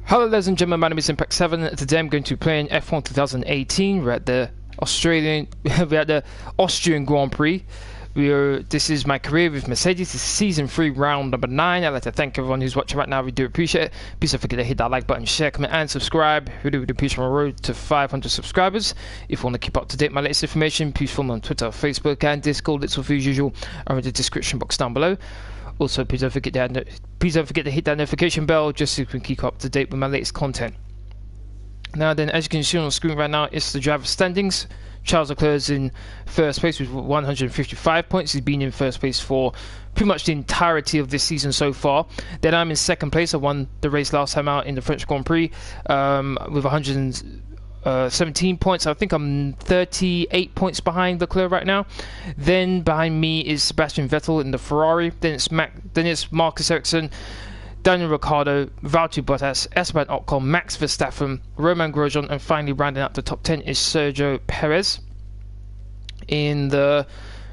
Hello ladies and gentlemen, my name is Impact7. Today I'm going to be playing F1 2018. We're at the Austrian Grand Prix. This is my career with Mercedes. This is season 3, round number 9. I'd like to thank everyone who's watching right now. We do appreciate it. Please don't forget to hit that like button, share, comment, and subscribe. Really would appreciate my road to 500 subscribers. If you want to keep up to date with my latest information, please follow me on Twitter, Facebook, and Discord. It's all as usual in the description box down below. Also, please don't forget to hit that notification bell just so you can keep up to date with my latest content. Now then, as you can see on the screen right now, it's the driver standings. Charles Leclerc is in first place with 155 points. He's been in first place for pretty much the entirety of this season so far. Then I'm in second place. I won the race last time out in the French Grand Prix with 117 points. I think I'm 38 points behind Leclerc right now. Then behind me is Sebastian Vettel in the Ferrari. Then it's Marcus Ericsson, Daniel Ricciardo, Valtteri Bottas, Esteban Ocon, Max Verstappen, Romain Grosjean, and finally rounding out the top 10 is Sergio Perez. In the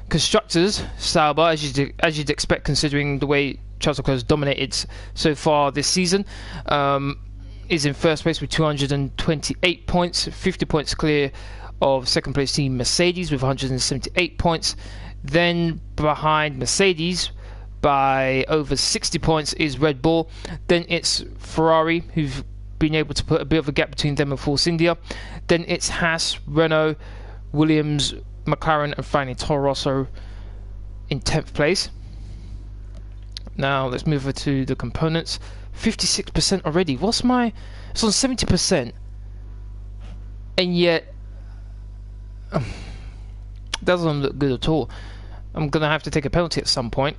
Constructors, Sauber, as you'd expect considering the way Charles Leclerc has dominated so far this season, is in first place with 228 points, 50 points clear of second place team Mercedes with 178 points. Then behind Mercedes by over 60 points is Red Bull. Then it's Ferrari, who've been able to put a bit of a gap between them and Force India. Then it's Haas, Renault, Williams, McLaren, and finally Toro Rosso in 10th place. Now let's move over to the components. 56% already. It's on 70%, and yet doesn't look good at all. I'm gonna have to take a penalty at some point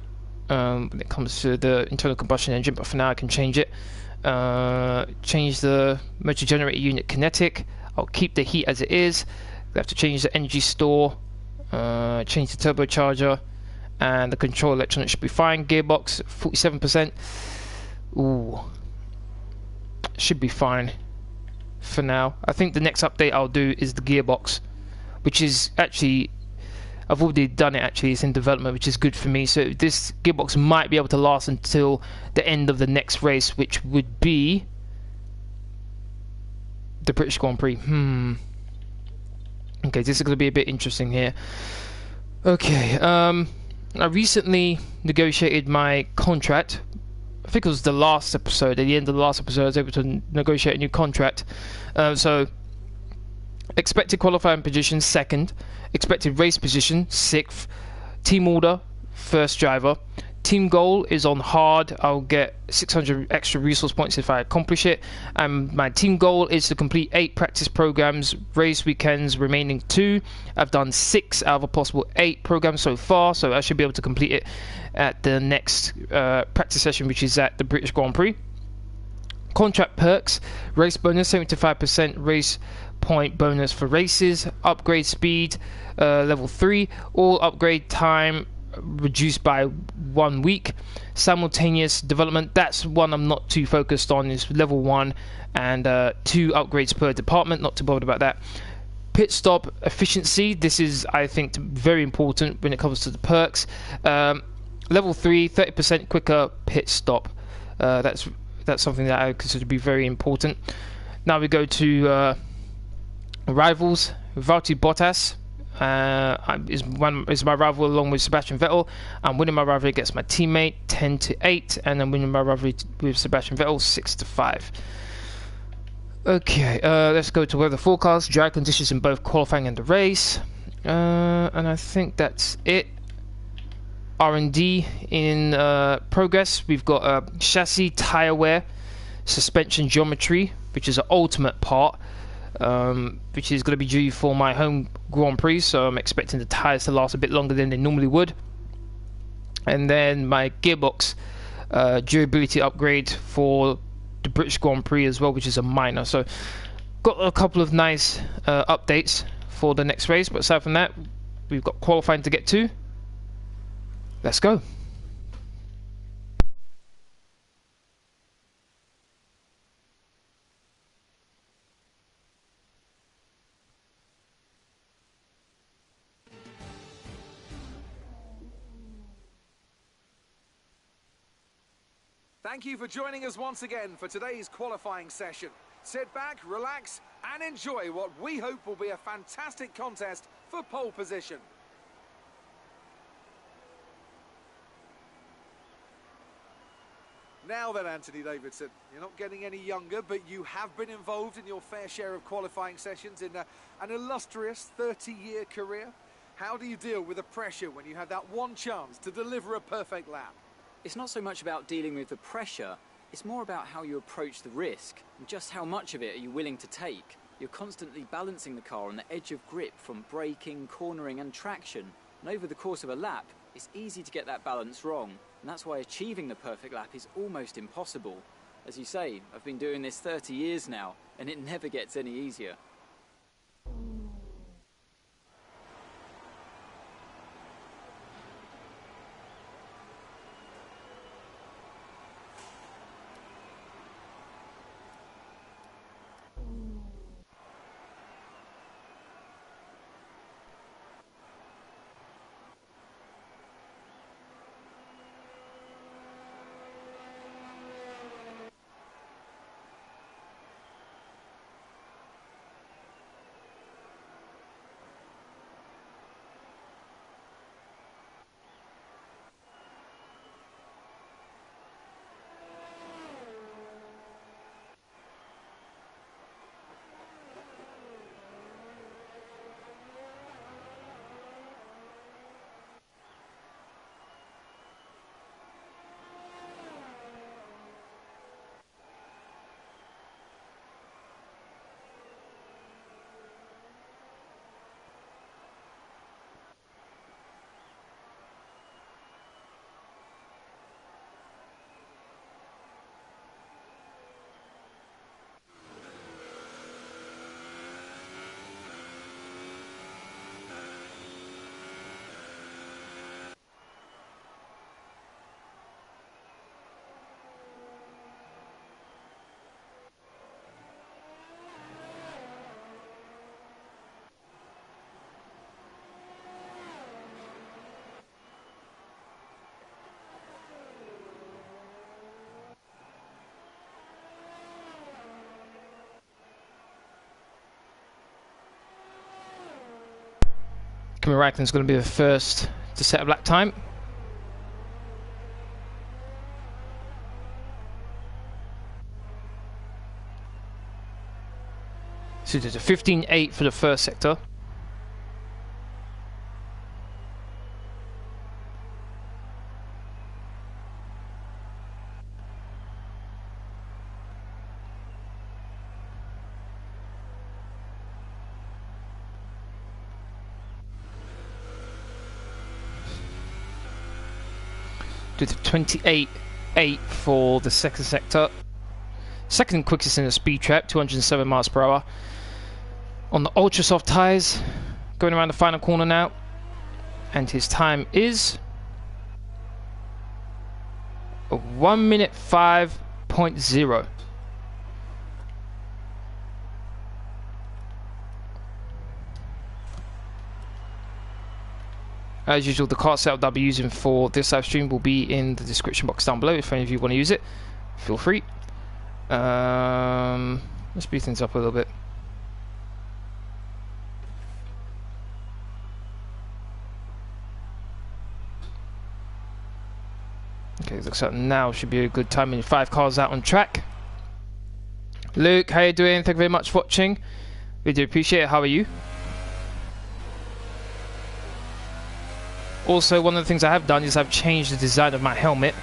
when it comes to the internal combustion engine, but for now I can change it. Change the motor generator unit kinetic. I'll keep the heat as it is. I have to change the energy store, change the turbocharger, and the control electronics should be fine. Gearbox 47%. Ooh, should be fine for now. I think the next update I'll do is the gearbox, which is actually, I've already done it actually, it's in development, which is good for me. So this gearbox might be able to last until the end of the next race, which would be the British Grand Prix. Okay, this is going to be a bit interesting here. Okay, I recently negotiated my contract. I think it was the last episode. At the end of the last episode, I was able to negotiate a new contract. So, expected qualifying position, 2nd. Expected race position, 6th. Team order, 1st driver. Team goal is on hard. I'll get 600 extra resource points if I accomplish it. And my team goal is to complete 8 practice programs, race weekends remaining 2. I've done 6 out of a possible 8 programs so far, so I should be able to complete it at the next practice session, which is at the British Grand Prix. Contract perks, race bonus 75% race point bonus for races, upgrade speed level 3, all upgrade time reduced by 1 week, simultaneous development, that's one I'm not too focused on, is level 1, and 2 upgrades per department, not too bothered about that. Pit stop efficiency, this is I think very important when it comes to the perks. Level 3, 30% quicker pit stop, that's something that I consider to be very important. Now we go to rivals. Valtteri Bottas is my rival along with Sebastian Vettel. I'm winning my rivalry against my teammate 10-8, and I'm winning my rivalry with Sebastian Vettel 6-5. Okay, let's go to weather forecast. Dry conditions in both qualifying and the race, and I think that's it. R&D in progress. We've got chassis, tyre wear, suspension geometry, which is an ultimate part, which is going to be due for my home Grand Prix, so I'm expecting the tyres to last a bit longer than they normally would. And then my gearbox durability upgrade for the British Grand Prix as well, which is a minor. So got a couple of nice updates for the next race, but aside from that, we've got qualifying to get to. Let's go. Thank you for joining us once again for today's qualifying session. Sit back, relax, and enjoy what we hope will be a fantastic contest for pole position. Now then, Anthony Davidson, you're not getting any younger, but you have been involved in your fair share of qualifying sessions in an illustrious 30-year career. How do you deal with the pressure when you have that one chance to deliver a perfect lap? It's not so much about dealing with the pressure, it's more about how you approach the risk and just how much of it are you willing to take. You're constantly balancing the car on the edge of grip from braking, cornering and traction, and over the course of a lap it's easy to get that balance wrong, and that's why achieving the perfect lap is almost impossible. As you say, I've been doing this 30 years now and it never gets any easier. Kimi Räikkönen's going to be the first to set a lap time. So there's a 15.8 for the first sector. Do the 28.8 for the second sector. Second quickest in the speed trap, 207 miles per hour. On the ultra soft tyres, going around the final corner now. And his time is 1 minute 5.0. As usual, the car setup that I'll be using for this live stream will be in the description box down below. If any of you want to use it, feel free. Let's speed things up a little bit. Okay, looks like now should be a good time when 5 cars out on track. Luke, how you doing? Thank you very much for watching. We do appreciate it. How are you? Also, one of the things I have done is I've changed the design of my helmet.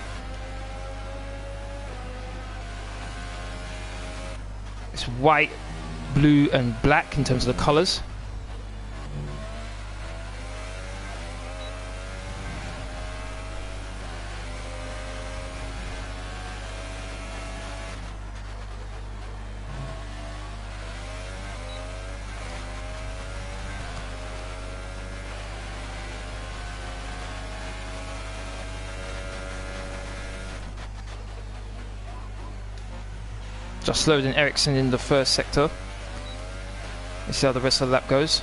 It's white, blue and black in terms of the colours. Just slower than Ericsson in the first sector. Let's see how the rest of the lap goes.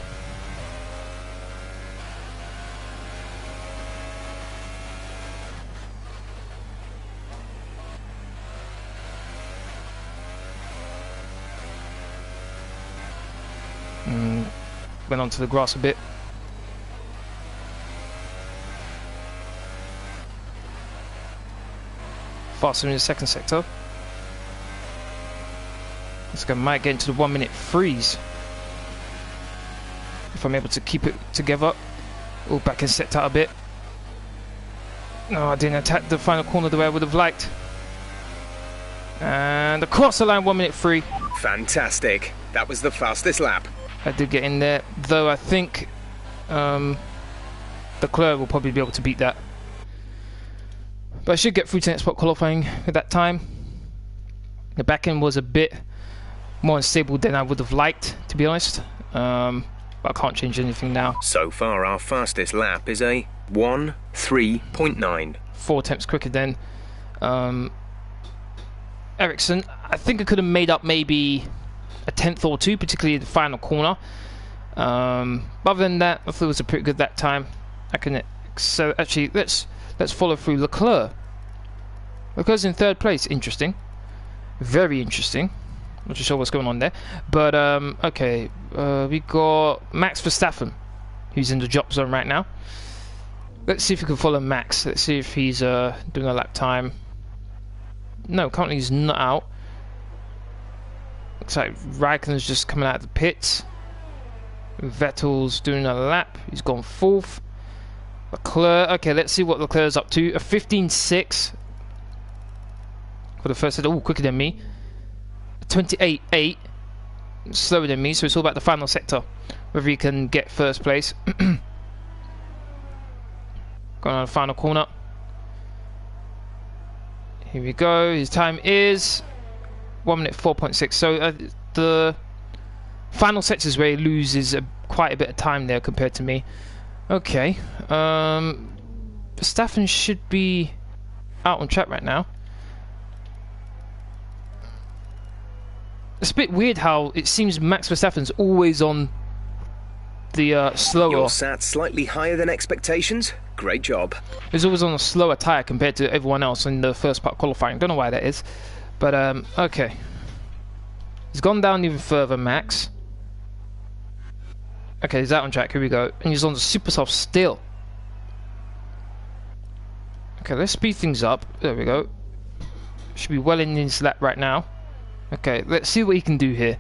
went onto the grass a bit. Faster in the second sector. This guy might get into the 1 minute freeze. If I'm able to keep it together. Oh, back and set out a bit. No, I didn't attack the final corner the way I would have liked. And across the line, 1 minute free. Fantastic. That was the fastest lap. I did get in there, though I think the Leclerc will probably be able to beat that. But I should get through to next spot qualifying at that time. The back end was a bit more unstable than I would have liked, to be honest. But I can't change anything now. So far, our fastest lap is a 1:3.9. 4 attempts quicker than Ericsson. I think I could have made up maybe a tenth or two, particularly in the final corner. But other than that, I thought it was a pretty good that time. So actually, let's follow through. Leclerc's in third place. Interesting, very interesting. Not too sure what's going on there, but okay. We got Max Verstappen, who's in the drop zone right now. Let's see if we can follow Max. Let's see if he's doing a lap time. No, currently he's not out. Looks like Raikkonen's just coming out of the pits. Vettel's doing a lap. He's gone fourth. Leclerc. Okay, let's see what Leclerc's up to. A 15.6 for the first set. Oh, quicker than me. 28.8. Slower than me, so it's all about the final sector. Whether he can get first place. Going on the final corner. Here we go. His time is 1 minute 4.6. So the final sector is where he loses quite a bit of time there compared to me. Okay. Verstappen should be out on track right now. It's a bit weird how it seems Max Verstappen's always on the slower. You're sat slightly higher than expectations. Great job. He's always on a slower tyre compared to everyone else in the first part qualifying. Don't know why that is, but okay. He's gone down even further, Max. Okay, he's out on track. Here we go, and he's on the super soft still. Okay, let's speed things up. There we go. Should be well in his lap right now. Okay, let's see what he can do here.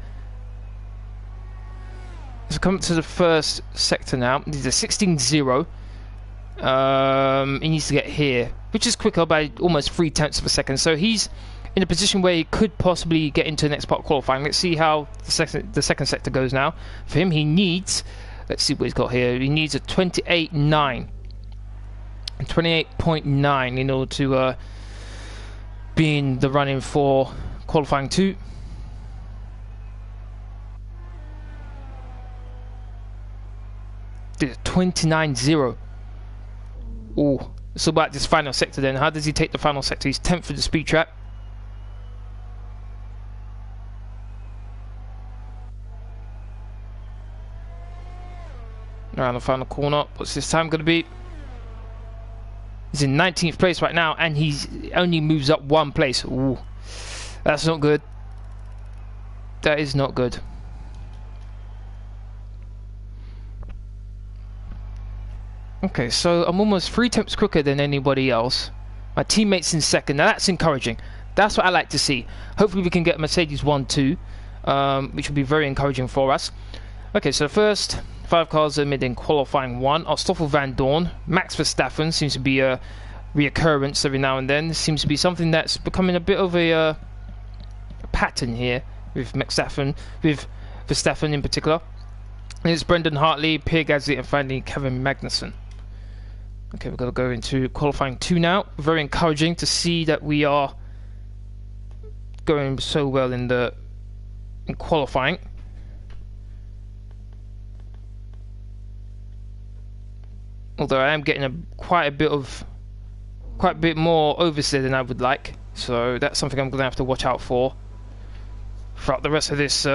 Let's come to the first sector now. He's a 16.0. He needs to get here, which is quicker by almost 3/10 of a second. So he's in a position where he could possibly get into the next part of qualifying. Let's see how the second sector goes now. For him, he needs, let's see what he's got here. He needs a 28.9. 28.9 in order to be in the running for qualifying 2. Did a 29.0. Oh, so about this final sector then. How does he take the final sector? He's 10th for the speed trap. Around the final corner. What's his time going to be? He's in 19th place right now, and he only moves up 1 place. Ooh, that's not good. That is not good. Okay, so I'm almost 3/10 quicker than anybody else. My teammate's in second. Now that's encouraging. That's what I like to see. Hopefully we can get Mercedes 1-2, which will be very encouraging for us. Okay, so the first 5 cars are mid in qualifying 1 are Stoffel Van Dorn. Max Verstappen seems to be a reoccurrence every now and then. This seems to be something that's becoming a bit of a pattern here with Verstappen in particular. And it's Brendan Hartley, Pierre Gasly, and finally Kevin Magnussen. Okay, we're going to go into qualifying 2 now. Very encouraging to see that we are going so well in qualifying. Although I am getting quite a bit more oversteer than I would like, so that's something I'm going to have to watch out for throughout the rest of this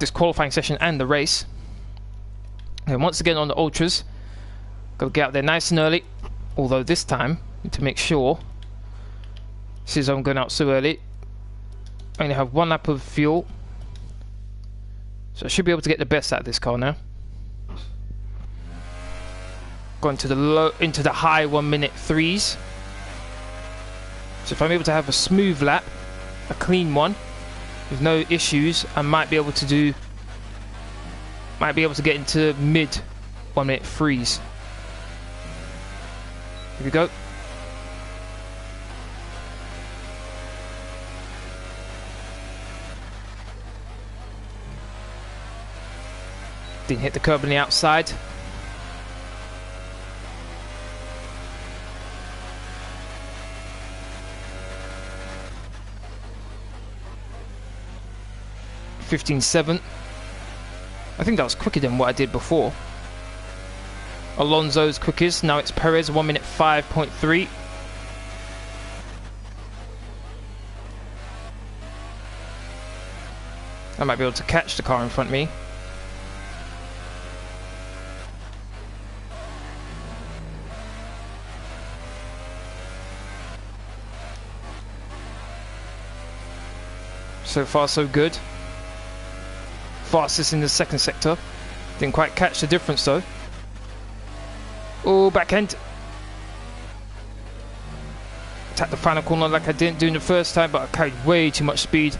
this qualifying session and the race. And once again on the ultras, got to get out there nice and early. Although this time, need to make sure, since I'm going out so early, I only have 1 lap of fuel, so I should be able to get the best out of this car now. gone to the low, into the high 1 minute threes. So if I'm able to have a smooth lap, a clean one, with no issues, I might be able to get into mid 1 minute threes. Here we go. Didn't hit the curb on the outside. .15.7. I think that was quicker than what I did before. Alonso's quickest. Now it's Perez, 1 minute 5.3. I might be able to catch the car in front of me. So far so good. Fastest in the second sector. Didn't quite catch the difference though. Oh, back end. Attacked the final corner like I didn't do in the first time, but I carried way too much speed.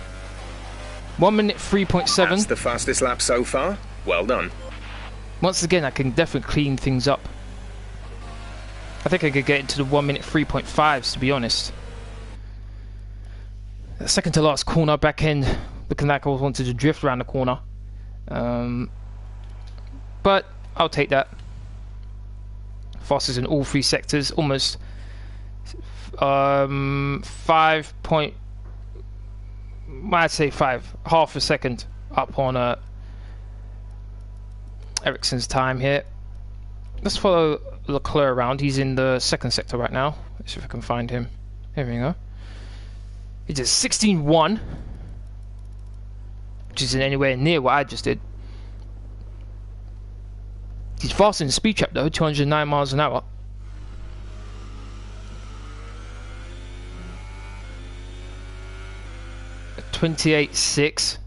1 minute 3.7. That's the fastest lap so far. Well done. Once again, I can definitely clean things up. I think I could get into the 1 minute 3.5s, to be honest. The second to last corner, back end, looking like I wanted to drift around the corner. But I'll take that. Fastest in all three sectors, almost 5 point, I'd say half a second up on Ericsson's time here. Let's follow Leclerc around. He's in the second sector right now. Let's see if I can find him. Here we go. He did 16.1, which isn't anywhere near what I just did. He's faster in the speed trap though, 209 miles an hour. At 28.6.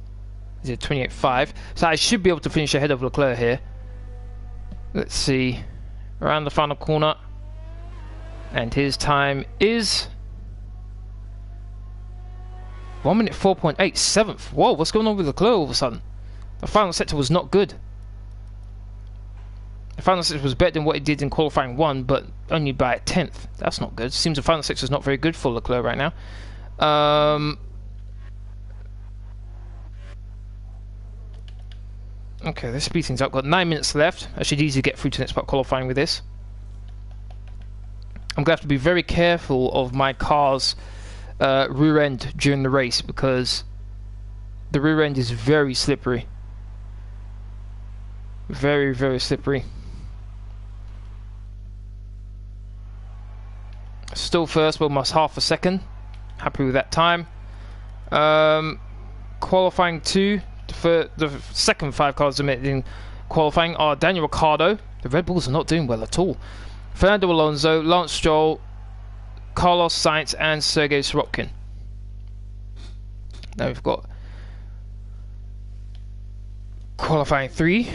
He's at 28.5. So I should be able to finish ahead of Leclerc here. Let's see. Around the final corner. And his time is 1 minute 4.8, 7th. Whoa, what's going on with Leclerc all of a sudden? The final sector was not good. The final sector was better than what he did in qualifying 1, but only by a 10th. That's not good. Seems the final sector is not very good for Leclerc right now. Okay, let's speed things up. Got 9 minutes left. I should easily get through to next part qualifying with this. I'm going to have to be very careful of my car's rear end during the race, because the rear end is very slippery. Very, very slippery. Still first, but almost half a second. Happy with that time. Qualifying 2, the second 5 cars in qualifying are Daniel Ricciardo. The Red Bulls are not doing well at all. Fernando Alonso, Lance Stroll, Carlos Sainz and Sergei Sorokin. Now we've got qualifying 3.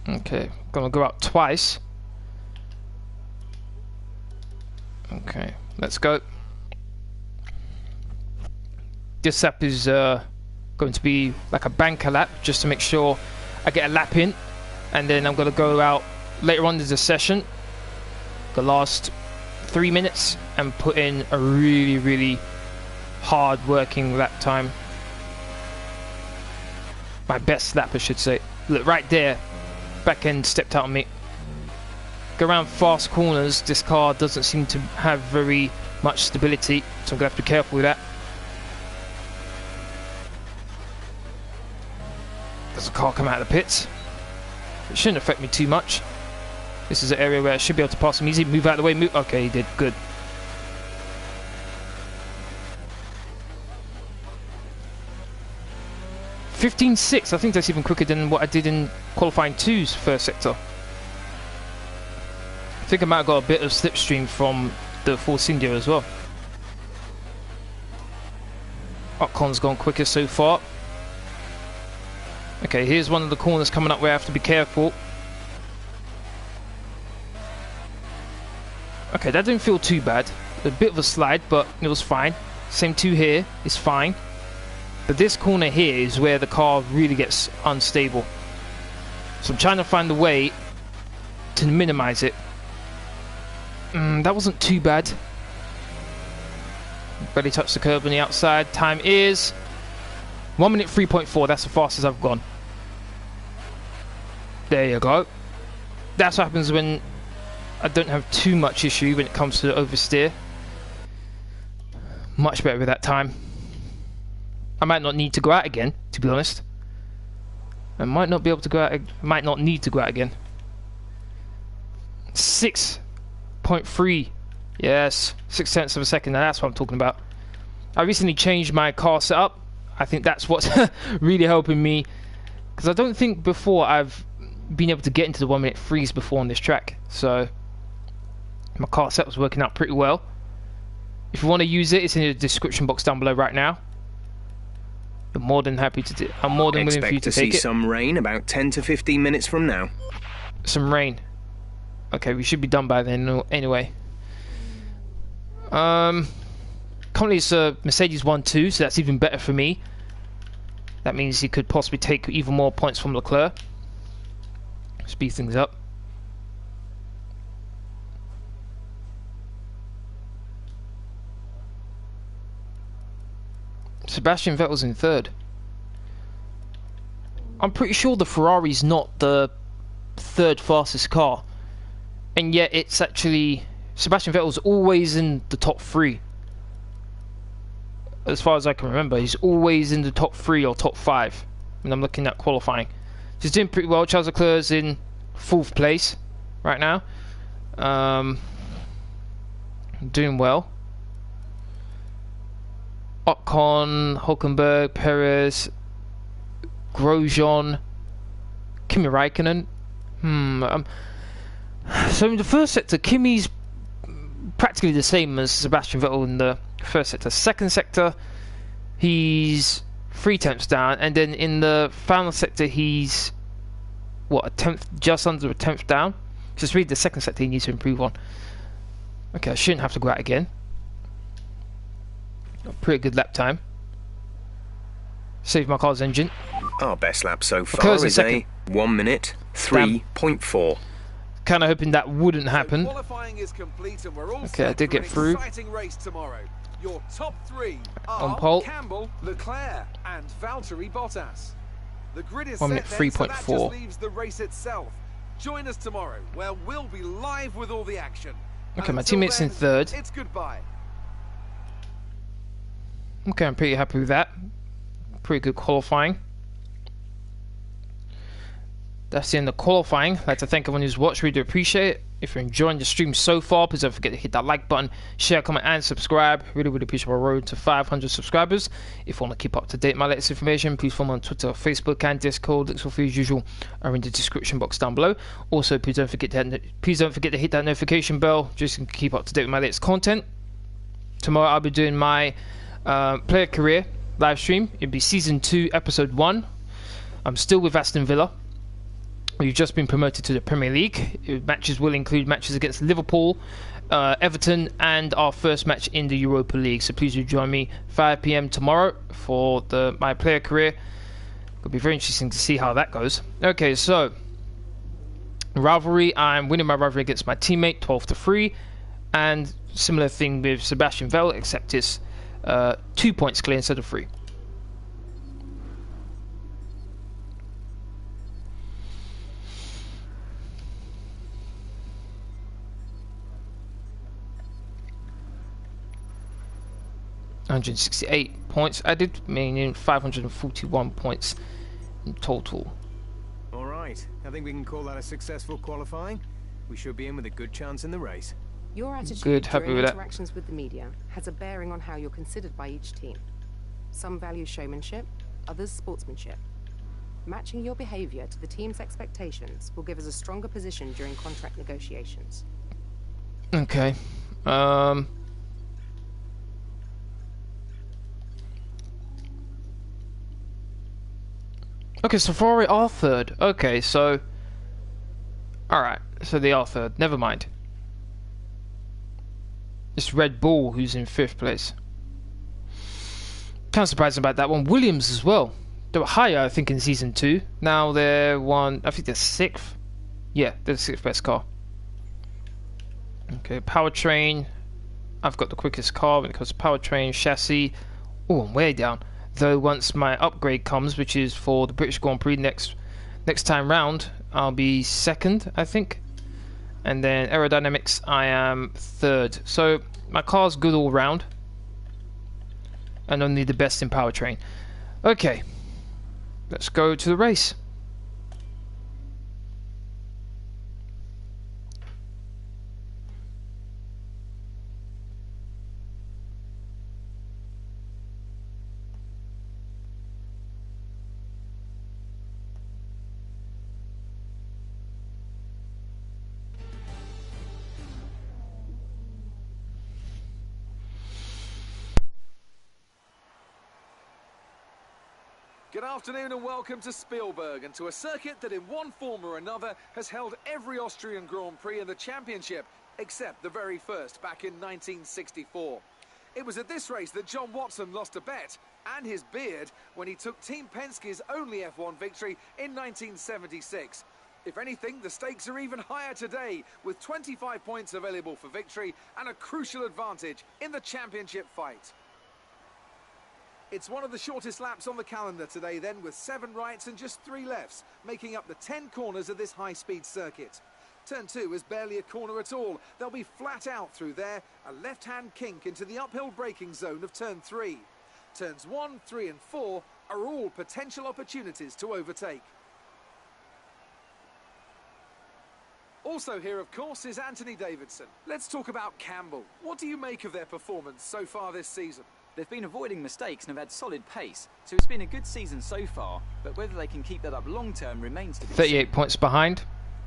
Okay, gonna go out twice. Okay, let's go. This lap is going to be like a banker lap, just to make sure I get a lap in, and then I'm going to go out later on in the session, the last 3 minutes, and put in a really, really hard working lap time. My best lap, I should say. Look, right there, back end stepped out on me. Go around fast corners, this car doesn't seem to have very much stability, so I'm going to have to be careful with that. There's a car come out of the pits. It shouldn't affect me too much. This is an area where I should be able to pass him easy. Move out of the way. Move. Okay, he did. Good. .15.6. I think that's even quicker than what I did in qualifying 2's first sector. I think I might have got a bit of slipstream from the Force India as well. Ocon's gone quicker so far. Okay, here's one of the corners coming up where I have to be careful. Okay, that didn't feel too bad. A bit of a slide, but it was fine. Same two here, it's fine. But this corner here is where the car really gets unstable. So I'm trying to find a way to minimize it. That wasn't too bad. Barely touched the curb on the outside. Time is 1 minute 3.4. That's the fastest I've gone. There you go. That's what happens when I don't have too much issue when it comes to oversteer. Much better with that time. I might not need to go out again, to be honest. I might not be able to go out. Might not need to go out again. 6.3. Yes, 0.6 of a second. Now that's what I'm talking about. I recently changed my car setup. I think that's what's really helping me, because I don't think before I've been able to get into the 1 minute freeze before on this track. So my car setup's working out pretty well. If you want to use it, it's in the description box down below right now. I'm more than happy to do. I'm more than willing for you to take it. Expect to see some rain about 10 to 15 minutes from now. Some rain. Okay, we should be done by then anyway. Currently it's a Mercedes 1-2, so that's even better for me. That means he could possibly take even more points from Leclerc. Speed things up. Sebastian Vettel's in third. I'm pretty sure the Ferrari's not the third fastest car, and yet it's actually Sebastian Vettel's always in the top 3. As far as I can remember, he's always in the top 3 or top 5 when I'm looking at qualifying. He's doing pretty well. Charles Leclerc's in 4th place right now. Doing well. Ocon, Hulkenberg, Perez, Grosjean, Kimi Raikkonen. So in the first sector, Kimi's practically the same as Sebastian Vettel in the first sector. Second sector, he's 3/10 down, and then in the final sector, he's what, a 10th, just under a 10th down. Just read the second sector he needs to improve on. Okay, I shouldn't have to go out again. A pretty good lap time. Save my car's engine. Our best lap so far is a 1 minute 3.4. Kind of hoping that wouldn't happen. Qualifying is complete and we're all Okay, I did get through. Exciting race tomorrow. Your top 3 are on pole. Camber, Leclerc, and Valtteri Bottas. The grid is 1 set minute then, so that 3.4. just leaves the race itself. Join us tomorrow, where we'll be live with all the action. Okay, my Until teammate's in then, third. It's goodbye. Okay, I'm pretty happy with that. Pretty good qualifying. That's the end of qualifying. I'd like to thank everyone who's watched. Really do appreciate it. If you're enjoying the stream so far, please don't forget to hit that like button, share, comment, and subscribe. Really appreciate our road to 500 subscribers. If you want to keep up to date with my latest information, please follow me on Twitter, Facebook, and Discord. Links, for as usual, are in the description box down below. Also, please don't forget to hit that notification bell just to keep up to date with my latest content. Tomorrow, I'll be doing my player career live stream. It'll be season 2, episode 1. I'm still with Aston Villa. We've just been promoted to the Premier League. Matches will include matches against Liverpool, Everton, and our first match in the Europa League. So please do join me 5 PM tomorrow for my player career. It'll be very interesting to see how that goes. Okay, so rivalry. I'm winning my rivalry against my teammate 12-3, and similar thing with Sebastian Vettel, except it's 2 points clear instead of 3. $168 points added, meaning 541 points in total. All right, I think we can call that a successful qualifying. We should be in with a good chance in the race. Your attitude Good, happy during with that. interactions with the media has a bearing on how you're considered by each team. Some value showmanship, others sportsmanship. Matching your behavior to the team's expectations will give us a stronger position during contract negotiations. Okay. Okay, so Ferrari are third. Okay, so... Alright, so they are third. Never mind. It's Red Bull who's in 5th place. Kind of surprised about that one. Williams as well. They were higher, I think, in Season 2. Now they're I think they're 6th. Yeah, they're the 6th best car. Okay, powertrain. I've got the quickest car when it comes to powertrain, chassis. Oh, I'm way down. Though once my upgrade comes, which is for the British Grand Prix next time round, I'll be 2nd, I think. And then aerodynamics, I am 3rd. So my car's good all round. And only the best in powertrain. Okay, let's go to the race. Good afternoon and welcome to Spielberg and to a circuit that in one form or another has held every Austrian Grand Prix in the championship except the very first back in 1964. It was at this race that John Watson lost a bet and his beard when he took Team Penske's only F1 victory in 1976. If anything, the stakes are even higher today with 25 points available for victory and a crucial advantage in the championship fight. It's one of the shortest laps on the calendar today then, with 7 rights and just 3 lefts, making up the 10 corners of this high-speed circuit. Turn 2 is barely a corner at all. They'll be flat out through there, a left-hand kink into the uphill braking zone of Turn 3. Turns 1, 3 and 4 are all potential opportunities to overtake. Also here, of course, is Anthony Davidson. Let's talk about Campbell. What do you make of their performance so far this season? They've been avoiding mistakes and have had solid pace, so it's been a good season so far, but whether they can keep that up long-term remains to be 38 points behind.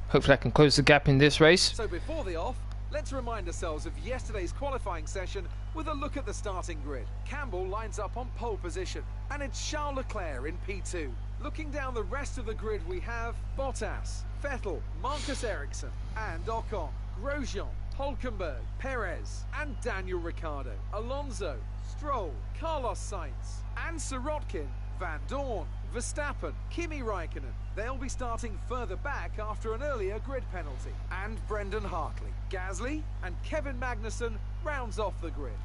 Hopefully I can close the gap in this race. So before the off, let's remind ourselves of yesterday's qualifying session with a look at the starting grid. Campbell lines up on pole position, and it's Charles Leclerc in P2. Looking down the rest of the grid, we have Bottas, Vettel, Marcus Ericsson, and Ocon, Grosjean, Hülkenberg, Perez, and Daniel Ricciardo, Alonso, Stroll, Carlos Sainz, and Sirotkin, Van Dorn, Verstappen, Kimi Raikkonen. They'll be starting further back after an earlier grid penalty. And Brendan Hartley, Gasly, and Kevin Magnussen rounds off the grid.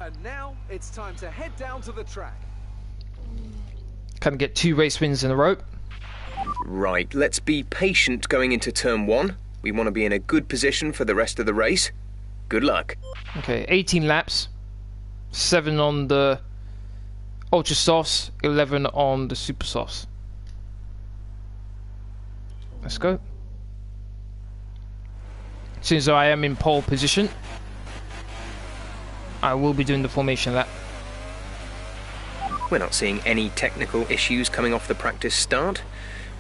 And now it's time to head down to the track. Can I get 2 race wins in a row? Right, let's be patient going into turn 1. We want to be in a good position for the rest of the race. Good luck. Okay, 18 laps. 7 on the Ultra Softs, 11 on the Super Softs. Let's go. Since I am in pole position, I will be doing the formation lap. We're not seeing any technical issues coming off the practice start.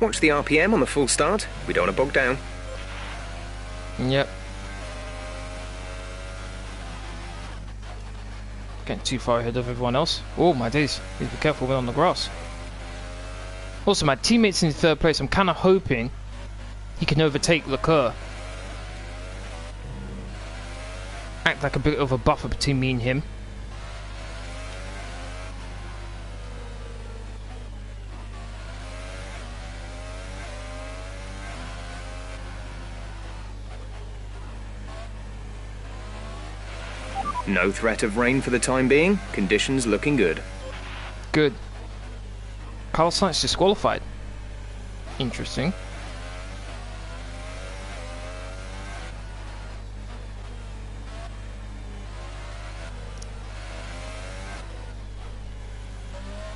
Watch the RPM on the full start. We don't want to bog down. Yep. Getting too far ahead of everyone else. Oh my days, need to be careful when on the grass. Also, my teammate's in 3rd place. I'm kind of hoping he can overtake Leclerc. Act like a bit of a buffer between me and him. No threat of rain for the time being. Conditions looking good. Good. Carlos Sainz disqualified. Interesting.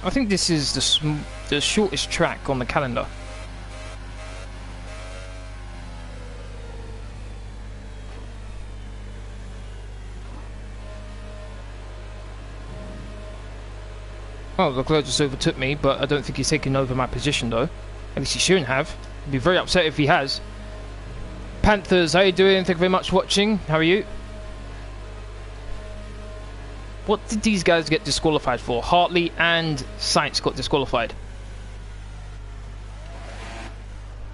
I think this is the shortest track on the calendar. Well, Leclerc just overtook me, but I don't think he's taken over my position though. At least he shouldn't have. I'd be very upset if he has. Panthers, how you doing? Thank you very much for watching. How are you? What did these guys get disqualified for? Hartley and Sainz got disqualified.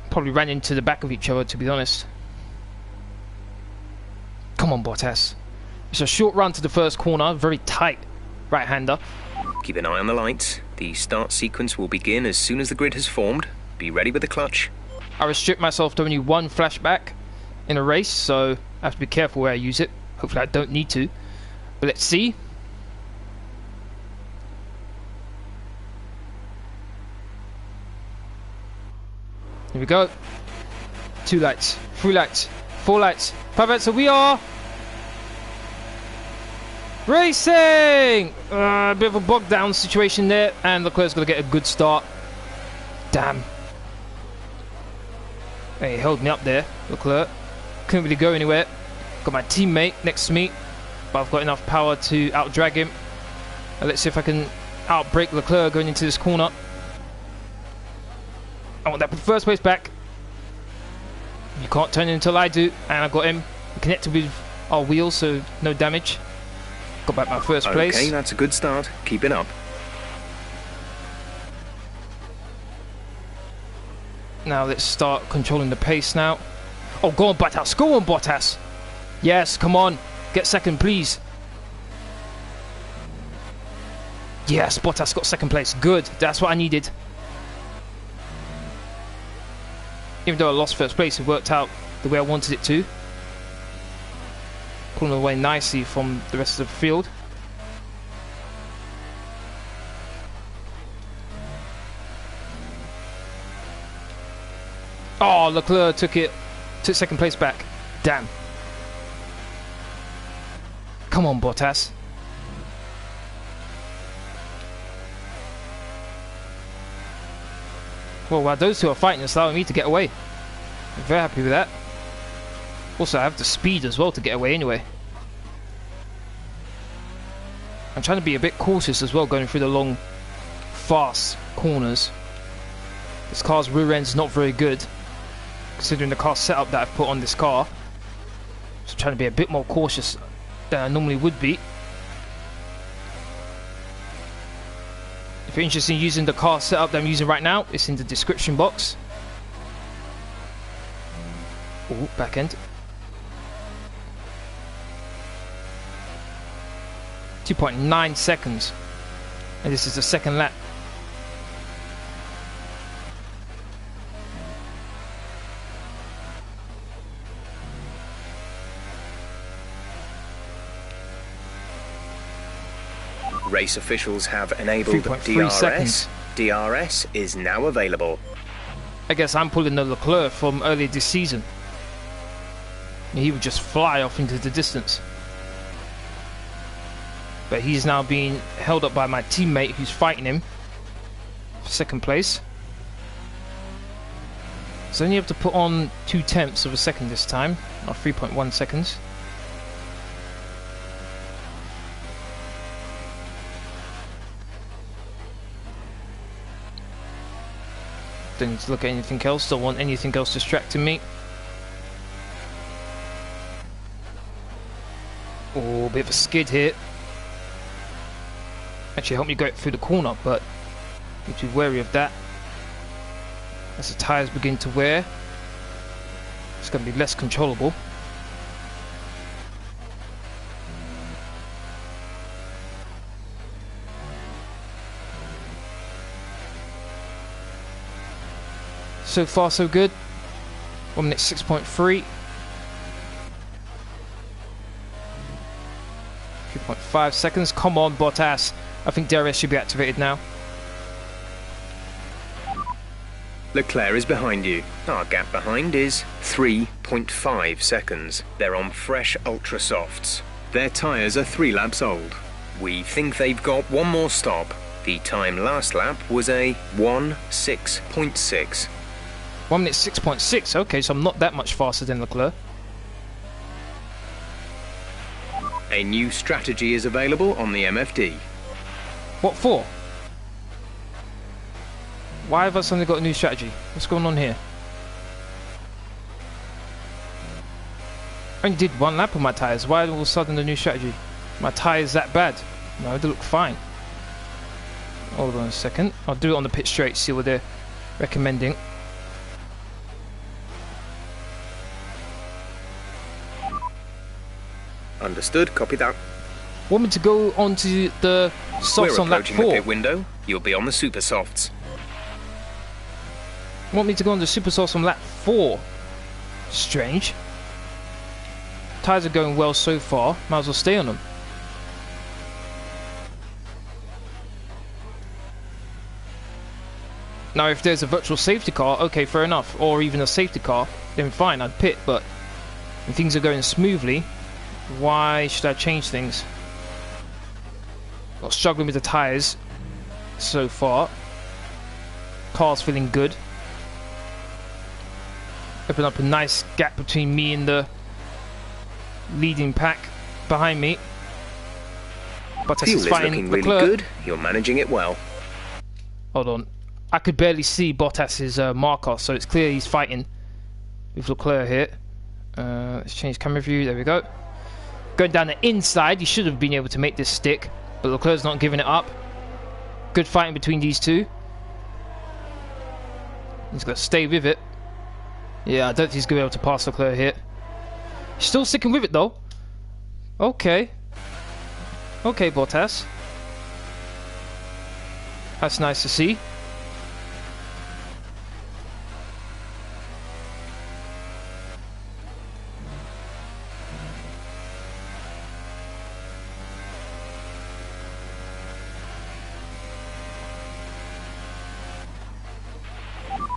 Probably ran into the back of each other, to be honest. Come on, Bottas. It's a short run to the first corner, very tight right-hander. Keep an eye on the lights. The start sequence will begin as soon as the grid has formed. Be ready with the clutch. I restrict myself to only one flashback in a race, so I have to be careful where I use it. Hopefully I don't need to. But let's see. Here we go. 2 lights, 3 lights, 4 lights, 5 lights, so we are racing! A bit of a bogged down situation there, and Leclerc's going to get a good start. Damn. Hey, he held me up there, Leclerc. Couldn't really go anywhere. Got my teammate next to me, but I've got enough power to out-drag him. And let's see if I can out-brake Leclerc going into this corner. I want that first place back. You can't turn it until I do, and I got him connected with our wheels, so no damage. Got back my first place. Okay, that's a good start. Keep it up. Now let's start controlling the pace now. Oh, go on, Bottas. Go on, Bottas. Yes, come on. Get second, please. Yes, Bottas got second place. Good. That's what I needed. Even though I lost first place, it worked out the way I wanted it to. Pulling away nicely from the rest of the field. Oh, Leclerc took second place back. Damn. Come on, Bottas. Well, while those two are fighting, it's allowing me to get away. I'm very happy with that. Also, I have the speed as well to get away anyway. I'm trying to be a bit cautious as well, going through the long, fast corners. This car's rear end's not very good, considering the car setup that I've put on this car. So I'm trying to be a bit more cautious than I normally would be. If you're interested in using the car setup that I'm using right now, it's in the description box. Oh, back end. 2.9 seconds. And this is the second lap. Race officials have enabled 3.3 seconds. DRS is now available. I guess I'm pulling the Leclerc from earlier this season. He would just fly off into the distance. But he's now being held up by my teammate who's fighting him for second place. So I only have to put on 0.2 of a second this time, or 3.1 seconds. Don't need to look at anything else, don't want anything else distracting me. Oh, a bit of a skid here. Actually helped me go through the corner, but need to be wary of that. As the tyres begin to wear, it's going to be less controllable. So far so good. 1 minute 6.3. 3.5 seconds. Come on, Bottas. I think DRS should be activated now. Leclerc is behind you. Our gap behind is 3.5 seconds. They're on fresh ultra softs. Their tyres are 3 laps old. We think they've got one more stop. The time last lap was a 1:06.6. 1 minute 6.6. Okay, so I'm not that much faster than Leclerc. A new strategy is available on the MFD. What for? Why have I suddenly got a new strategy? What's going on here? I only did 1 lap on my tyres. Why all of a sudden the new strategy? My tyres that bad? No, they look fine. Hold on a second. I'll do it on the pit straight, see what they're recommending. Understood, copy that. Want me to go onto the softs We're on lap approaching 4? the pit window. You'll be on the super softs. Want me to go on the super softs on lap 4? Strange. Tyres are going well so far. Might as well stay on them. Now, if there's a virtual safety car, okay, fair enough. Or even a safety car, then fine, I'd pit. But when things are going smoothly, why should I change things? Not struggling with the tyres so far. Car's feeling good. Open up a nice gap between me and the leading pack behind me. Bottas Fuel is is fighting looking really Leclerc. good. You're managing it well. Hold on. I could barely see Bottas's marker, so it's clear he's fighting with Leclerc here. Let's change camera view. There we go. Going down the inside, he should have been able to make this stick, but Leclerc's not giving it up. Good fighting between these two. He's got to stay with it. Yeah, I don't think he's going to be able to pass Leclerc here. Still sticking with it though. Okay. Okay, Bottas. That's nice to see.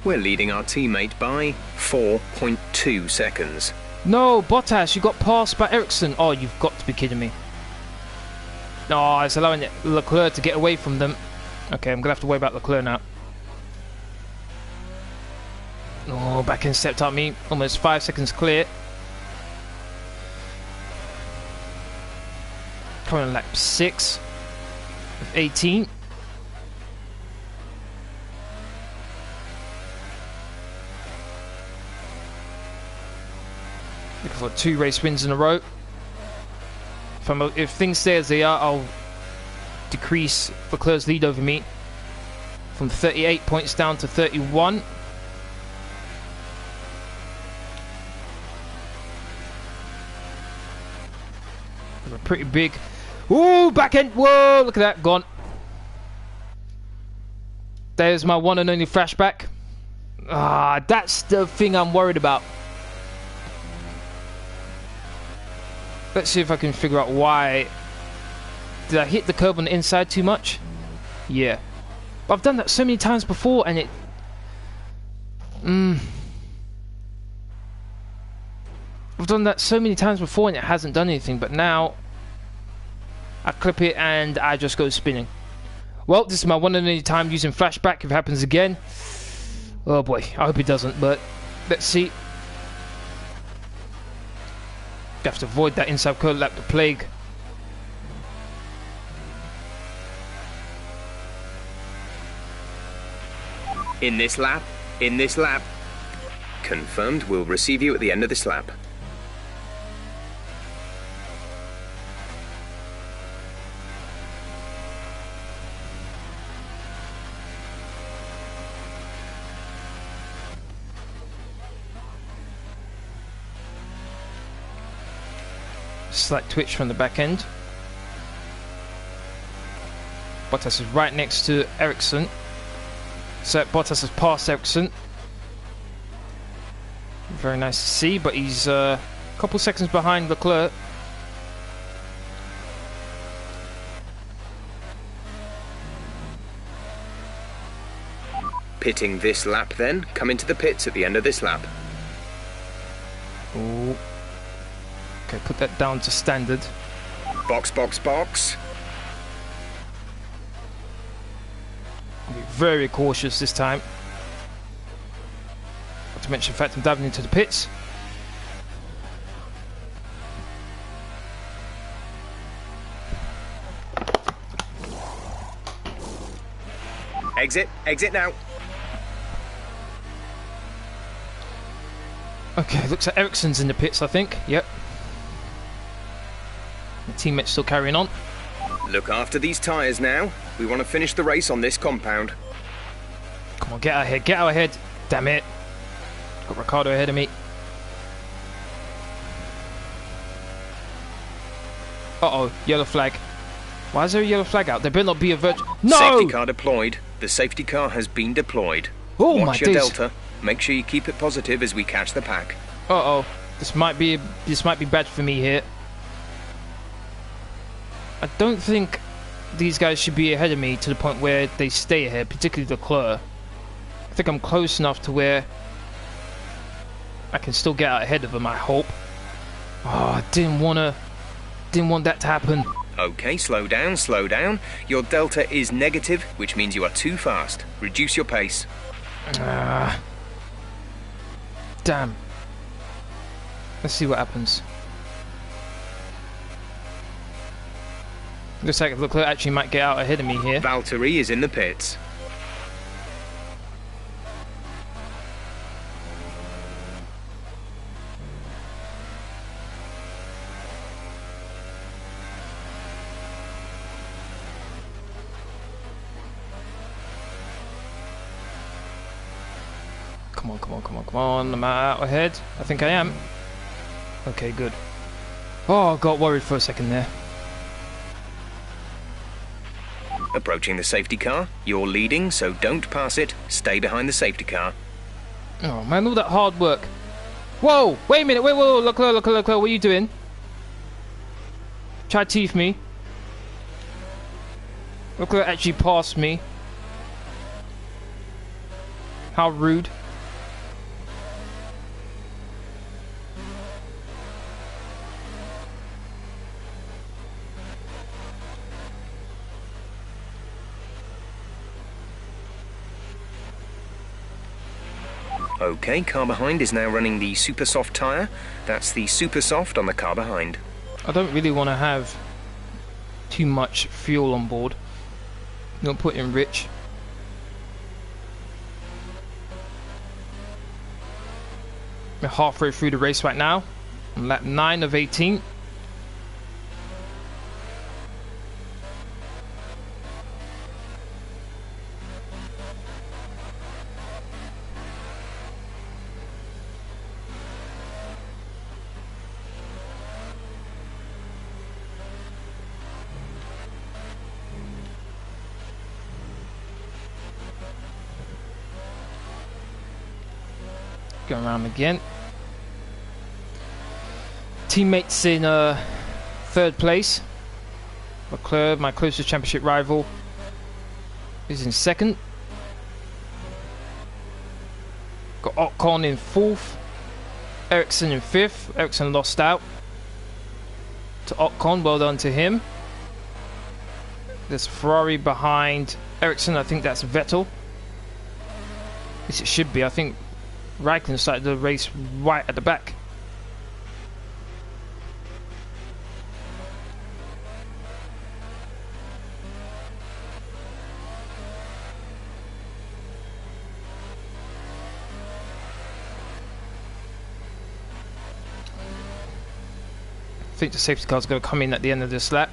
We're leading our teammate by 4.2 seconds. No, Bottas, you got passed by Ericsson. Oh, you've got to be kidding me. No, it's allowing Leclerc to get away from them. Okay, I'm going to have to worry about Leclerc now. Oh, back in stepped up me. Almost 5 seconds clear. Coming on lap 6 of 18. Looking for 2 race wins in a row. If things stay as they are, I'll decrease Leclerc's lead over me from 38 points down to 31. A pretty big... Ooh, back end! Whoa, look at that, gone. There's my one and only flashback. Ah, that's the thing I'm worried about. Let's see if I can figure out why. Did I hit the curb on the inside too much? Yeah. But I've done that so many times before and it... I've done that so many times before and it hasn't done anything, but now I clip it and I just go spinning. Well, this is my one and only time using flashback. If it happens again, oh boy, I hope it doesn't, but let's see. You have to avoid that inside curl like the plague. In this lap. Confirmed, we'll receive you at the end of this lap. Slight twitch from the back end. Bottas is right next to Ericsson. So Bottas has passed Ericsson. Very nice to see, but he's a couple seconds behind Leclerc. Pitting this lap then. Come into the pits at the end of this lap. Ooh. Okay, put that down to standard. Box, box, box. Be very cautious this time. Not to mention the fact I'm diving into the pits. Exit now. Okay, looks like Ericsson's in the pits, I think. Yep. teammates still carrying on. Look after these tyres now. We want to finish the race on this compound. Come on, get out ahead, get out ahead. Damn it. Got Ricardo ahead of me. Uh-oh, yellow flag. Why is there a yellow flag out? There better not be a virtual... No! Safety car deployed. The safety car has been deployed. Oh, my Watch your days. delta. Make sure you keep it positive as we catch the pack. Uh-oh. This might be bad for me here. I don't think these guys should be ahead of me to the point where they stay ahead, particularly Leclerc. I think I'm close enough to where I can still get out ahead of them, I hope. Oh, I didn't want that to happen. Okay, slow down, slow down. Your delta is negative, which means you are too fast. Reduce your pace. Damn. Let's see what happens. Looks like Leclerc actually might get out ahead of me here. Valtteri is in the pits. Come on, come on, come on, come on. Am I out ahead? I think I am. Okay, good. Oh, got worried for a second there. Approaching the safety car. You're leading, so don't pass it. Stay behind the safety car. Oh man, all that hard work. Whoa, wait a minute, wait, whoa, Leclerc, Leclerc, Leclerc, what are you doing? Try to teeth me. Leclerc actually passed me. How rude. Okay, car behind is now running the super soft tyre. That's the super soft on the car behind. I don't really want to have too much fuel on board. Not put in rich. We're halfway through the race right now. I'm lap 9 of 18. Going around again. Teammates in third place. Leclerc, my closest championship rival, is in second. Got Ocon in fourth. Ericsson in fifth. Ericsson lost out to Ocon. Well done to him. There's Ferrari behind Ericsson. I think that's Vettel. At least it should be. I think Raikkonen started the race right at the back. I think the safety car's going to come in at the end of this lap.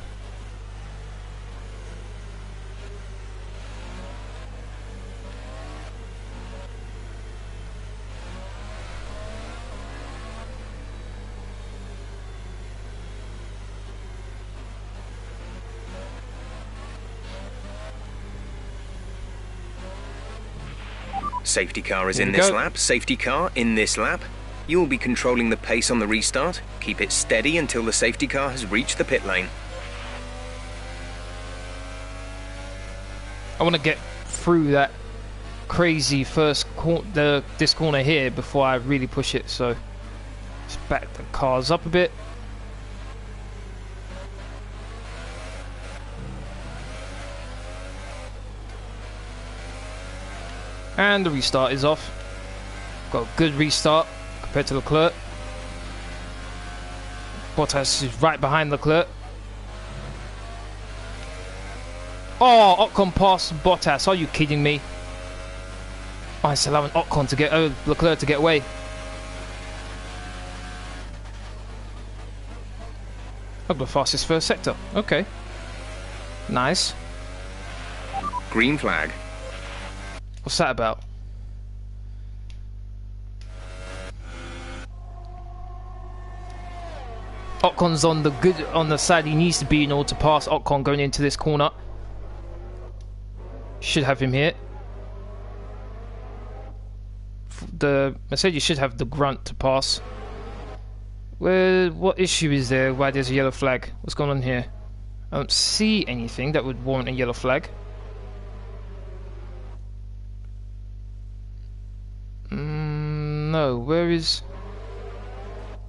Safety car is in this lap. Safety car in this lap. You will be controlling the pace on the restart. Keep it steady until the safety car has reached the pit lane. I want to get through that crazy first this corner here before I really push it, so just back the cars up a bit. And the restart is off. Got a good restart compared to Leclerc. Bottas is right behind Leclerc. Oh, Ocon passed Bottas. Are you kidding me? Oh, it's allowing Ocon to get Leclerc to get away. Oh, the fastest first sector. Okay. Nice. Green flag. What's that about? Ocon's on the side he needs to be in order to pass Ocon going into this corner. Should have him here. The Mercedes should have the grunt to pass. What issue is there? Why there's a yellow flag? What's going on here? I don't see anything that would warrant a yellow flag. No, where is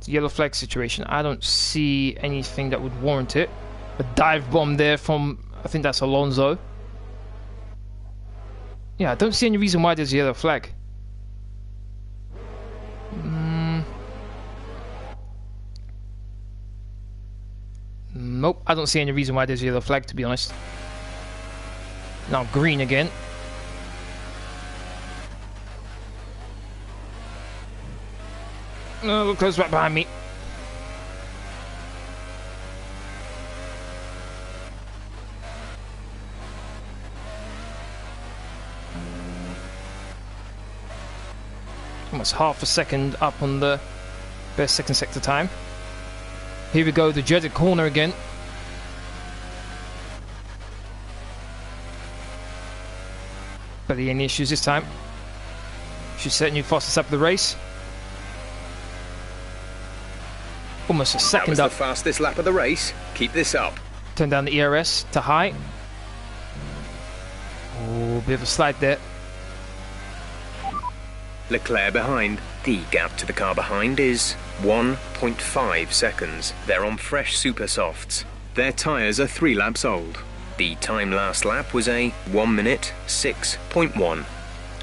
the yellow flag situation? I don't see anything that would warrant it. A dive bomb there from, I think that's Alonso. Yeah, I don't see any reason why there's a yellow flag. Nope, I don't see any reason why there's a yellow flag, to be honest. Now green again. Oh, look close right behind me. Almost half a second up on the best second sector time. Here we go, the dreaded corner again. Barely any issues this time. Should set new fastest up of the race. Almost a second up. That was the fastest lap of the race. Keep this up. Turn down the ERS to high. Oh, bit of a slide there. Leclerc behind. The gap to the car behind is 1.5 seconds. They're on fresh super softs. Their tyres are 3 laps old. The time last lap was a 1 minute 6.1.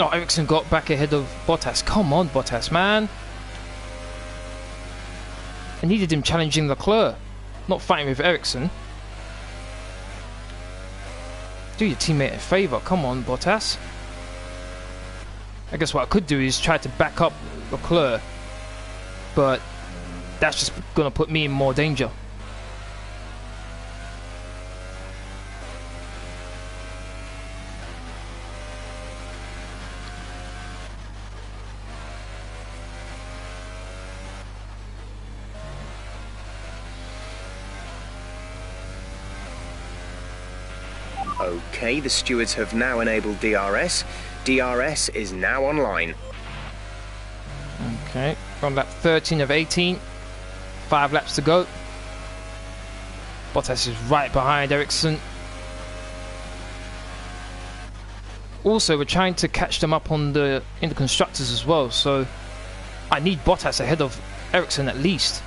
Oh, Ericsson got back ahead of Bottas. Come on, Bottas, man. I needed him challenging Leclerc, not fighting with Ericsson. Do your teammate a favour. Come on, Bottas. I guess what I could do is try to back up Leclerc, but that's just going to put me in more danger. Okay, the stewards have now enabled DRS. DRS is now online. Okay, from lap 13 of 18. 5 laps to go. Bottas is right behind Ericsson. Also, we're trying to catch them up on in the Constructors as well, so I need Bottas ahead of Ericsson at least.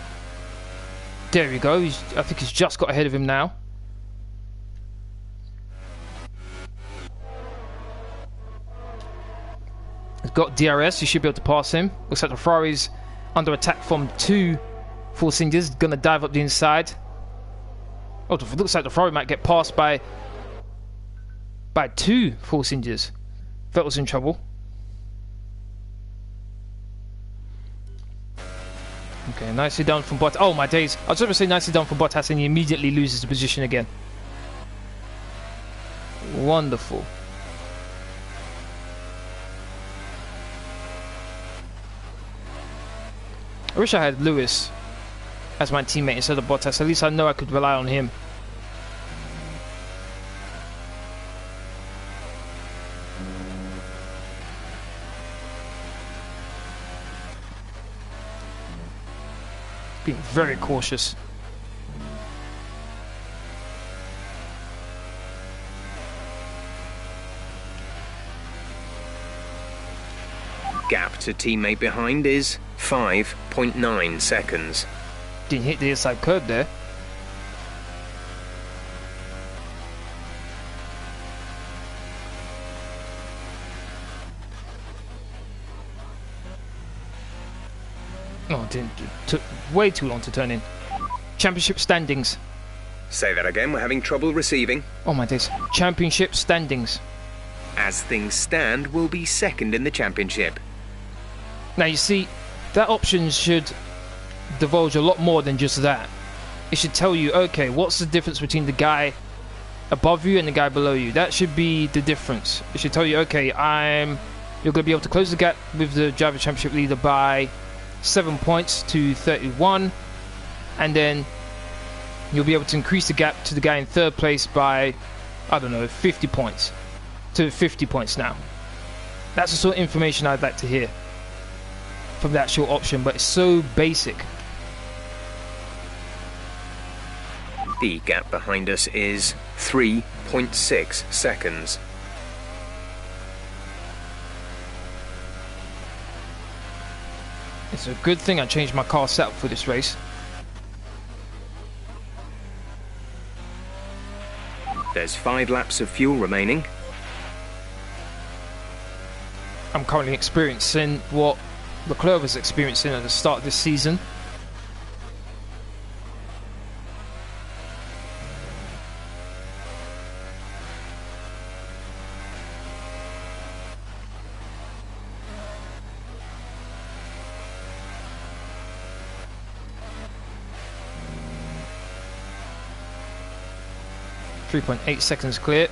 There we go, I think he's just got ahead of him now. He's got DRS, you should be able to pass him. Looks like the Ferrari's under attack from 2 Force Indians, gonna dive up the inside. Oh, it looks like the Ferrari might get passed by 2 Force Indians. Vettel's in trouble. Okay, nicely done from Bottas. Oh my days, I was going to say nicely done from Bottas and he immediately loses the position again. Wonderful. I wish I had Lewis as my teammate instead of Bottas. At least I know I could rely on him. Being very cautious. Gap to teammate behind is 5.9 seconds. Didn't hit the inside curb there. Oh, took way too long to turn in. Championship standings. Say that again, we're having trouble receiving. Oh my days. Championship standings. As things stand, we'll be second in the championship. Now you see, that option should divulge a lot more than just that. it should tell you, okay, what's the difference between the guy above you and the guy below you. That should be the difference. It should tell you, okay, you're going to be able to close the gap with the Driver Championship leader by 7 points to 31, and then you'll be able to increase the gap to the guy in third place by, I don't know, 50 points to 50 points now. That's the sort of information I'd like to hear from the actual option, but it's so basic. The gap behind us is 3.6 seconds. It's a good thing I changed my car setup for this race. There's 5 laps of fuel remaining. I'm currently experiencing what Leclerc was experiencing at the start of this season. .8 seconds clear,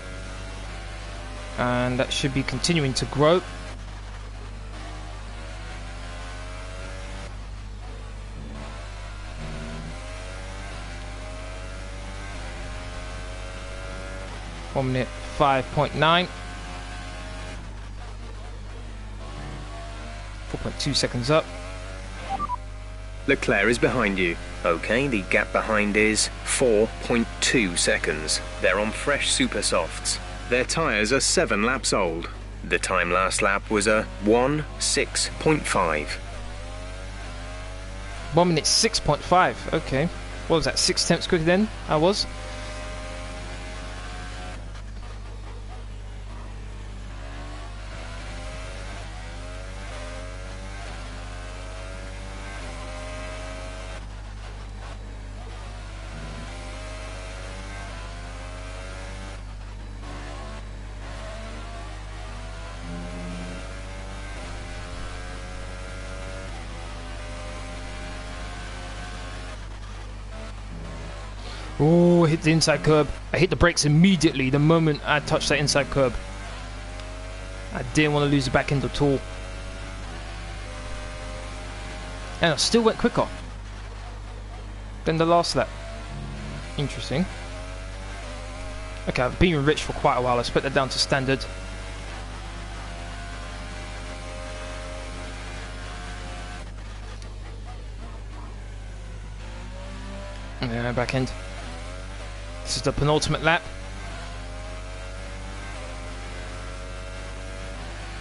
and that should be continuing to grow. One minute 5.9, 4.2 seconds up. Leclerc is behind you. Okay, the gap behind is 4.2 seconds. They're on fresh super softs. Their tyres are 7 laps old. The time last lap was a 1:06.5. 1 minute 6.5. Okay, what was that? 6 tenths quicker than I was. Oh, hit the inside curb. I hit the brakes immediately the moment I touched that inside curb. I didn't want to lose the back end at all. And I still went quicker than the last lap. Interesting. Okay, I've been rich for quite a while. Let's put that down to standard. Yeah, back end. This is the penultimate lap.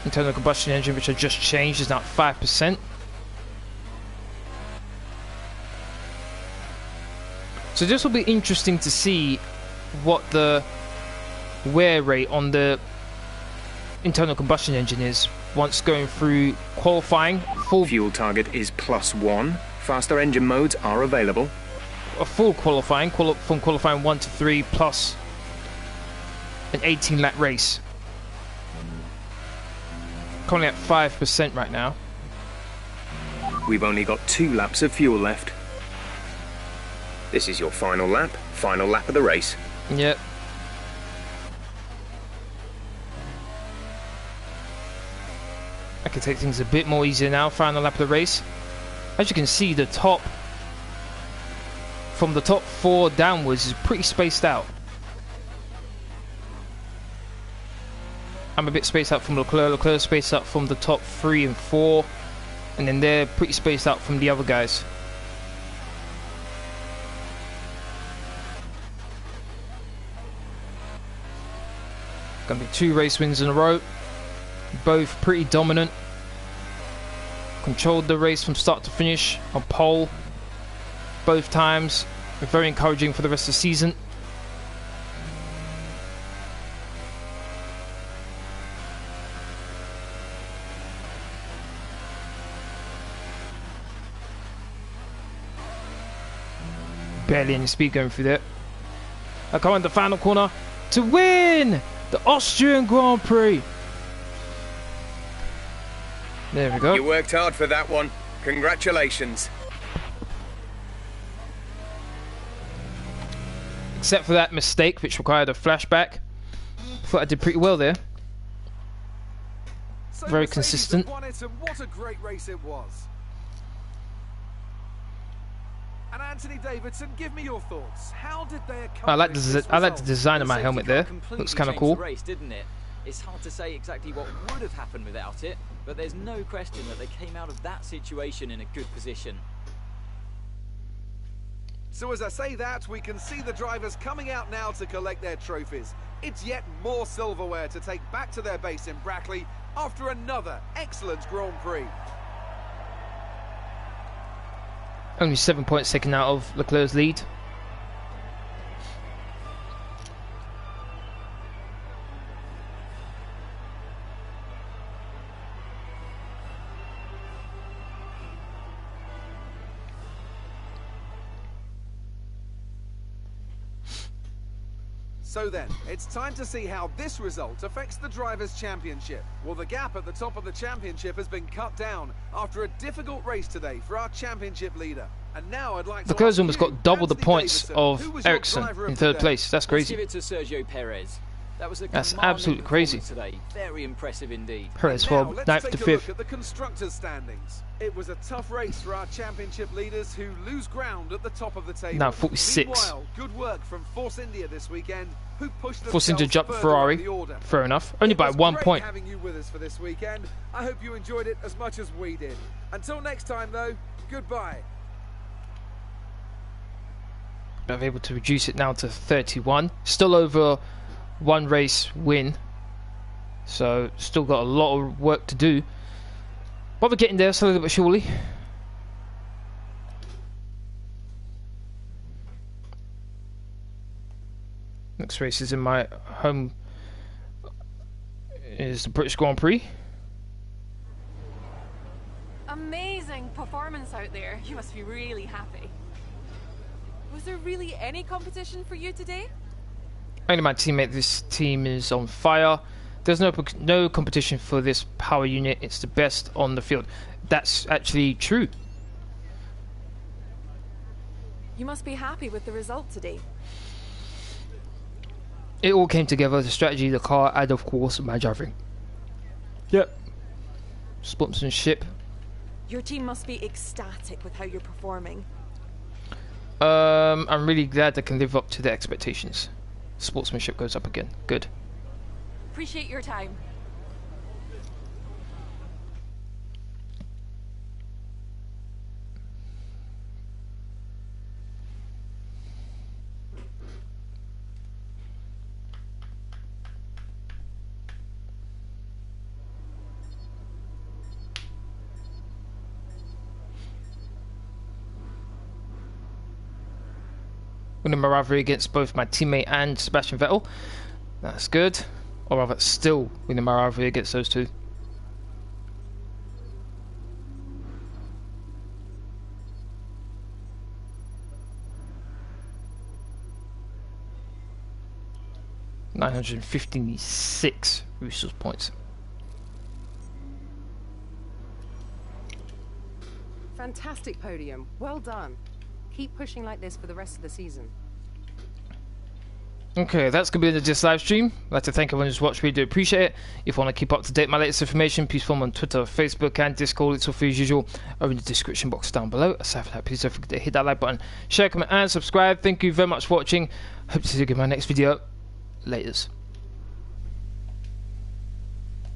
Internal combustion engine, which I just changed, is now at 5%. So this will be interesting to see what the wear rate on the internal combustion engine is once going through qualifying. Full fuel target is +1. Faster engine modes are available. A full qualifying, from qualifying 1 to 3 plus an 18 lap race. Currently at 5% right now. We've only got 2 laps of fuel left. This is your final lap of the race. Yep. I can take things a bit more easier now, final lap of the race. As you can see, the top, from the top 4 downwards, is pretty spaced out. I'm a bit spaced out from Leclerc. Leclerc spaced out from the top 3 and 4, and then they're pretty spaced out from the other guys. Gonna be 2 race wins in a row, both pretty dominant. Controlled the race from start to finish on pole both times. Very encouraging for the rest of the season. Barely any speed going through there. I come in the final corner to win the Austrian Grand Prix. There we go. You worked hard for that one. Congratulations. except for that mistake which required a flashback. Thought I did pretty well there. So Very Mercedes consistent. have won it, and what a great race it was. And Anthony Davidson, give me your thoughts. How did they accomplish I like the this design of my The helmet safety there. car completely Looks kind of changed cool. the race, didn't it? It's hard to say exactly what would have happened without it, but there's no question that they came out of that situation in a good position. So as I say that, we can see the drivers coming out now to collect their trophies. It's yet more silverware to take back to their base in Brackley after another excellent Grand Prix. Only 7 points taken out of Leclerc's lead. So then, it's time to see how this result affects the Drivers' Championship. Well, the gap at the top of the championship has been cut down after a difficult race today for our championship leader. And now I'd like to Leclerc's ask almost you, got double the Anthony points Davidson, of who was your Ericsson driver in of third the day? place. That's Let's crazy. give it to Sergio Perez. That was a That's commanding absolutely crazy. performance today. Very impressive indeed. Perez And now, for let's 9th take to a look 5th. at the Constructors' standings. It was a tough race for our championship leaders who lose ground at the top of the table. Now 46. Meanwhile, good work from Force India this weekend, who pushed Force India themselves jumped further Ferrari. up the order. Fair enough. Only It by was 1 great point. having you with us for this weekend. I hope you enjoyed it as much as we did. Until next time, though, goodbye. I'm able to reduce it now to 31. Still over 1 race win. So still got a lot of work to do. But we're getting there slowly but surely. Next race is in my home. Is the British Grand Prix. Amazing performance out there. You must be really happy. Was there really any competition for you today? Only my teammate. This team is on fire. There's no competition for this power unit. It's the best on the field. That's actually true. You must be happy with the result today. It all came together. The strategy, the car, and of course my driving. Yep. Sportsmanship. Your team must be ecstatic with how you're performing. I'm really glad I can live up to the expectations. Sportsmanship goes up again. Good. Appreciate your time. Winning my rivalry against both my teammate and Sebastian Vettel. That's good. Or rather, still winning my rivalry against those two. $956 resource points. Fantastic podium. Well done. Keep pushing like this for the rest of the season. Okay, that's going to be the this live stream. I'd like to thank everyone who's watched. Really do appreciate it. If you want to keep up to date with my latest information, please follow me on Twitter, Facebook, and Discord. It's all free as usual over in the description box down below. Aside from that, please don't forget to hit that like button, share, comment, and subscribe. Thank you very much for watching. Hope to see you in my next video. Laters.